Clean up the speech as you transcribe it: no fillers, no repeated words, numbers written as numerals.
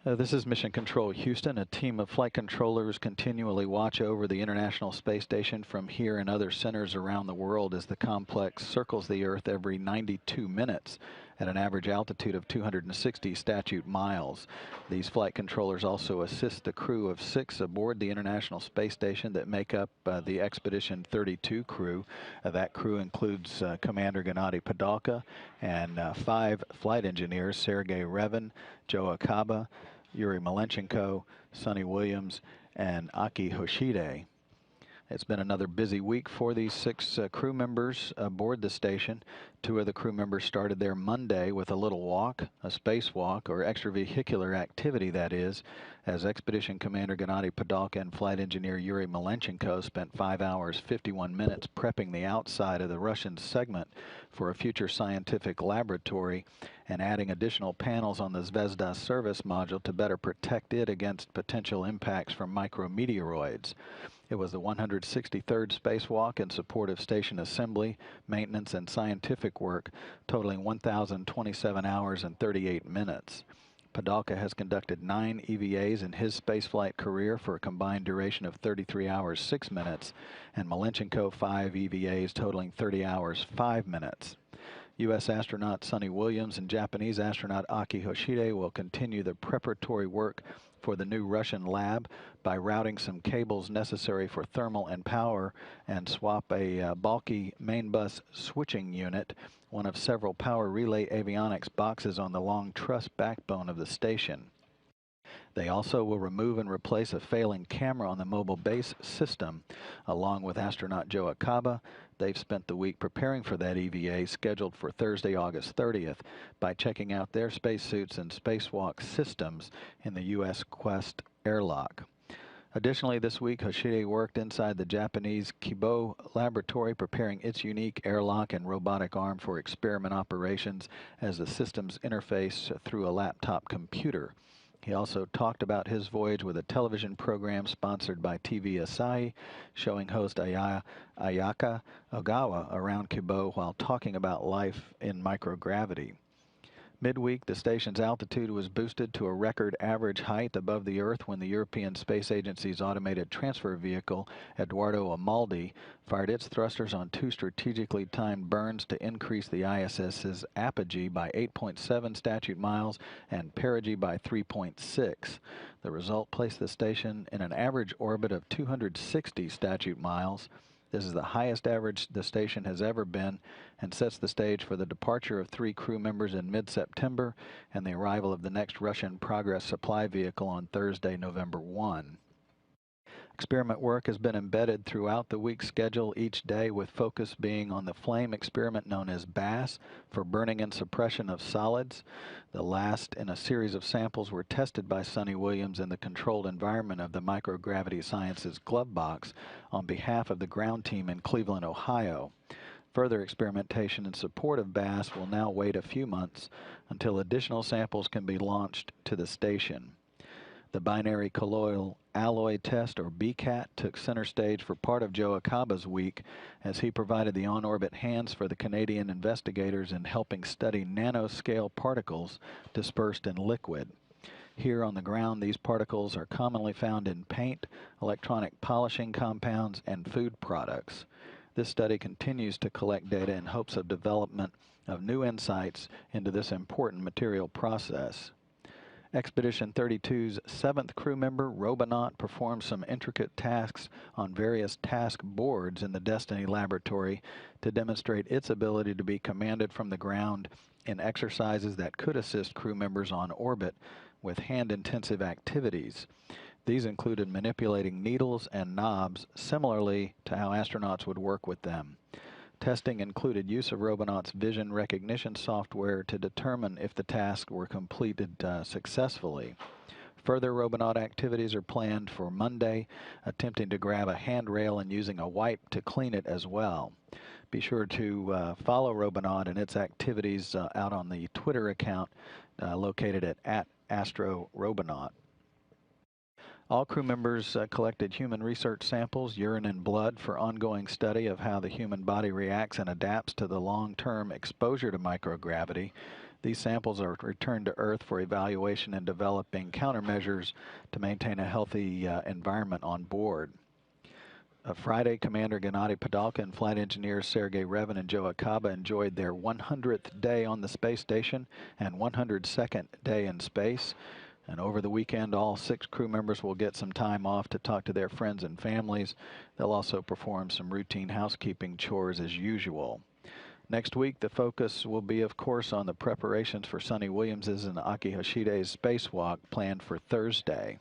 This is Mission Control Houston. A team of flight controllers continually watch over the International Space Station from here and other centers around the world as the complex circles the Earth every 92 minutes at an average altitude of 260 statute miles. These flight controllers also assist the crew of 6 aboard the International Space Station that make up the Expedition 32 crew. That crew includes Commander Gennady Padalka and 5 flight engineers, Sergei Revin, Joe Akaba, Yuri Malenchenko, Sonny Williams, and Aki Hoshide. It's been another busy week for these 6 crew members aboard the station. 2 of the crew members started there Monday with a little walk, a spacewalk, or extravehicular activity, that is, as Expedition Commander Gennady Padalka and Flight Engineer Yuri Malenchenko spent 5 hours 51 minutes prepping the outside of the Russian segment for a future scientific laboratory and adding additional panels on the Zvezda service module to better protect it against potential impacts from micrometeoroids. It was the 163rd spacewalk in support of station assembly, maintenance, and scientific work, totaling 1,027 hours and 38 minutes. Padalka has conducted 9 EVAs in his spaceflight career for a combined duration of 33 hours 6 minutes, and Malenchenko 5 EVAs totaling 30 hours 5 minutes. U.S. astronaut Sonny Williams and Japanese astronaut Aki Hoshide will continue the preparatory work for the new Russian lab by routing some cables necessary for thermal and power and swap a bulky main bus switching unit, one of several power relay avionics boxes on the long truss backbone of the station. They also will remove and replace a failing camera on the mobile base system. Along with astronaut Joe Akaba, they've spent the week preparing for that EVA scheduled for Thursday, August 30th by checking out their spacesuits and spacewalk systems in the U.S. Quest airlock. Additionally, this week, Hoshide worked inside the Japanese Kibo laboratory preparing its unique airlock and robotic arm for experiment operations as the systems interface through a laptop computer. He also talked about his voyage with a television program sponsored by TV Asahi, showing host Ayaka Ogawa around Kibo while talking about life in microgravity. Midweek, the station's altitude was boosted to a record average height above the Earth when the European Space Agency's automated transfer vehicle, Eduardo Amaldi, fired its thrusters on 2 strategically timed burns to increase the ISS's apogee by 8.7 statute miles and perigee by 3.6. The result placed the station in an average orbit of 260 statute miles. This is the highest average the station has ever been and sets the stage for the departure of 3 crew members in mid-September and the arrival of the next Russian Progress supply vehicle on Thursday, November 1. Experiment work has been embedded throughout the week's schedule each day, with focus being on the flame experiment known as BASS for burning and suppression of solids. The last in a series of samples were tested by Sonny Williams in the controlled environment of the Microgravity Sciences glove box on behalf of the ground team in Cleveland, Ohio. Further experimentation in support of BASS will now wait a few months until additional samples can be launched to the station. The binary colloidal alloy test, or BCAT, took center stage for part of Joe Akaba's week as he provided the on-orbit hands for the Canadian investigators in helping study nanoscale particles dispersed in liquid. Here on the ground, these particles are commonly found in paint, electronic polishing compounds, and food products. This study continues to collect data in hopes of development of new insights into this important material process. Expedition 32's 7th crew member, Robonaut, performed some intricate tasks on various task boards in the Destiny laboratory to demonstrate its ability to be commanded from the ground in exercises that could assist crew members on orbit with hand-intensive activities. These included manipulating needles and knobs, similarly to how astronauts would work with them. Testing included use of Robonaut's vision recognition software to determine if the tasks were completed successfully. Further Robonaut activities are planned for Monday, attempting to grab a handrail and using a wipe to clean it as well. Be sure to follow Robonaut and its activities out on the Twitter account located at @AstroRobonaut. All crew members collected human research samples, urine and blood, for ongoing study of how the human body reacts and adapts to the long-term exposure to microgravity. These samples are returned to Earth for evaluation and developing countermeasures to maintain a healthy environment on board. Friday, Commander Gennady Padalka and flight engineers Sergei Revin and Joe Akaba enjoyed their 100th day on the space station and 102nd day in space. And over the weekend, all 6 crew members will get some time off to talk to their friends and families. They'll also perform some routine housekeeping chores as usual. Next week, the focus will be, of course, on the preparations for Sonny Williams's and Aki Hashide's spacewalk planned for Thursday.